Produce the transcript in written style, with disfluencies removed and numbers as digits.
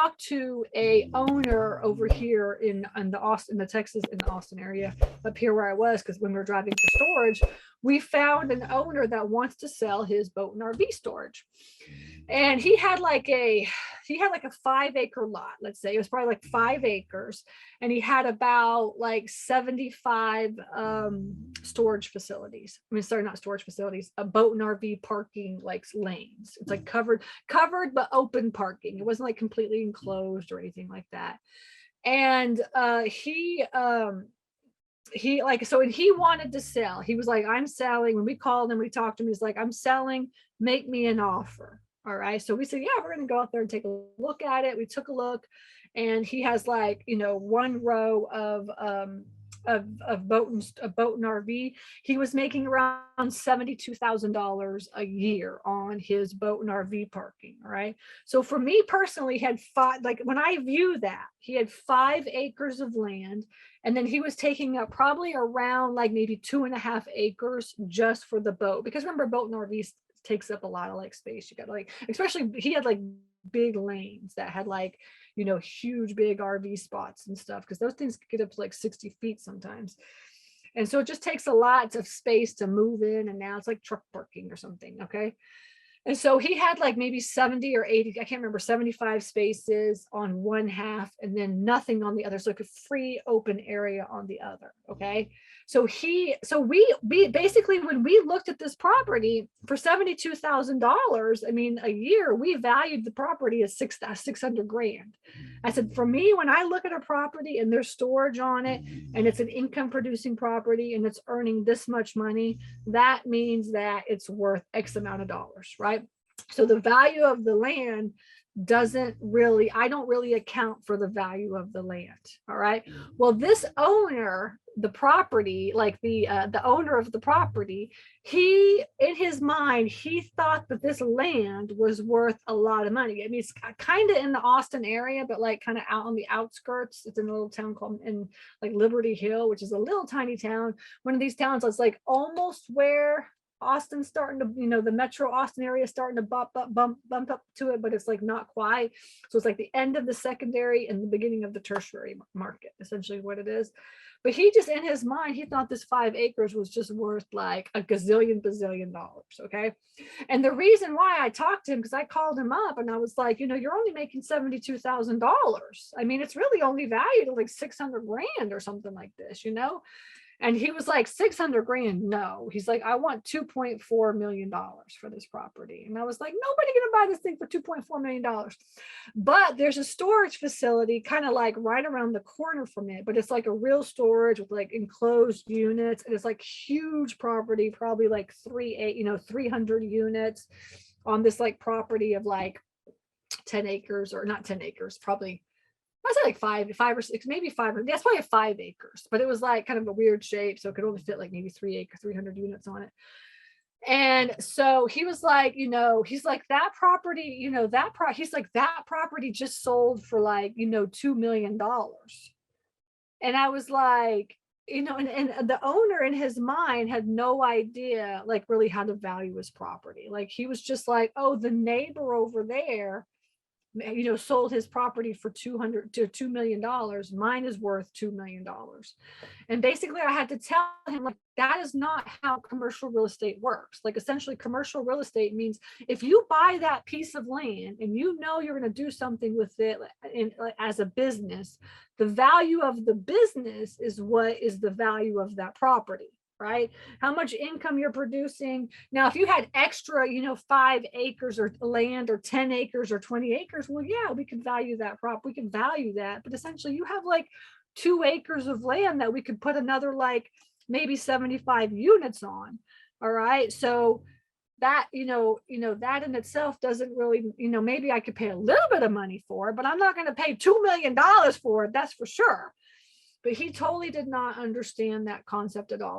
talked to a owner over here in the Texas, in the Austin area, up here where I was, because when we were driving for storage, we found an owner that wants to sell his boat and RV storage. And he had like a 5-acre lot, let's say. It was probably like 5 acres, and he had about like 75 storage facilities. I mean, sorry, not storage facilities, a boat and RV parking like lanes. It's like covered but open parking. It wasn't like completely enclosed or anything like that. And he wanted to sell. He was like, I'm selling. When we called him, we talked to him, he's like, I'm selling, make me an offer. All right. So we said, yeah, we're going to go out there and take a look at it. We took a look, and he has like, one row of boat and RV. He was making around $72,000 a year on his boat and RV parking. All right. So for me personally, he had when I view that, he had 5 acres of land, and then he was taking up probably around like maybe 2.5 acres just for the boat. Because remember, boat and RV takes up a lot of like space. You got like, especially he had like big lanes that had like, huge big RV spots and stuff, because those things could get up to like 60 feet sometimes. And so it just takes a lot of space to move in, and now it's like truck parking or something. Okay. And so he had like maybe 70 or 80, I can't remember, 75 spaces on one half, and then nothing on the other. So like a free open area on the other. Okay. So we basically, when we looked at this property for $72,000, I mean, a year, we valued the property as $600,000. I said, for me, when I look at a property and there's storage on it, and it's an income producing property, and it's earning this much money, that means that it's worth X amount of dollars, right? So the value of the land I don't really account for the value of the land. All right. Well, this owner, the property, like the owner of the property, he, in his mind, he thought that this land was worth a lot of money. I mean, it's kind of in the Austin area, but like kind of out on the outskirts. It's in a little town called like Liberty Hill, which is a little tiny town. One of these towns that's like almost where Austin's starting to, the metro Austin area is starting to bump up to it, but it's like not quite. So it's like the end of the secondary and the beginning of the tertiary market, essentially what it is. But he just, in his mind, he thought this 5 acres was just worth like a bazillion dollars. Okay. And the reason why I talked to him, because I called him up and I was like, you're only making $72,000. I mean, it's really only valued at like $600,000 or something like this, And he was like, $600,000? No. He's like, I want $2.4 million for this property. And I was like, nobody gonna buy this thing for $2.4 million. But there's a storage facility kind of like right around the corner from it, but it's like a real storage with like enclosed units. And it's like huge property, probably like 300 units on this like property of like 10 acres, or not 10 acres, probably, I said like five or six, maybe 5. That's probably 5 acres, but it was like kind of a weird shape. So it could only fit like maybe 300 units on it. And so he was like, he's like, that property, he's like, that property just sold for like, $2 million. And I was like, and the owner in his mind had no idea like really how to value his property. Like he was just like, oh, the neighbor over there, sold his property for $2 million. Mine is worth $2 million. And basically I had to tell him, like, that is not how commercial real estate works. Like, essentially commercial real estate means if you buy that piece of land and you're going to do something with it as a business, the value of the business is what is the value of that property. Right? How much income you're producing. Now, if you had extra, 5 acres or land, or 10 acres or 20 acres, well, yeah, we could value that we can value that. But essentially you have like 2 acres of land that we could put another like maybe 75 units on. All right. So that, that in itself doesn't really, maybe I could pay a little bit of money for it, but I'm not going to pay $2 million for it. That's for sure. But he totally did not understand that concept at all.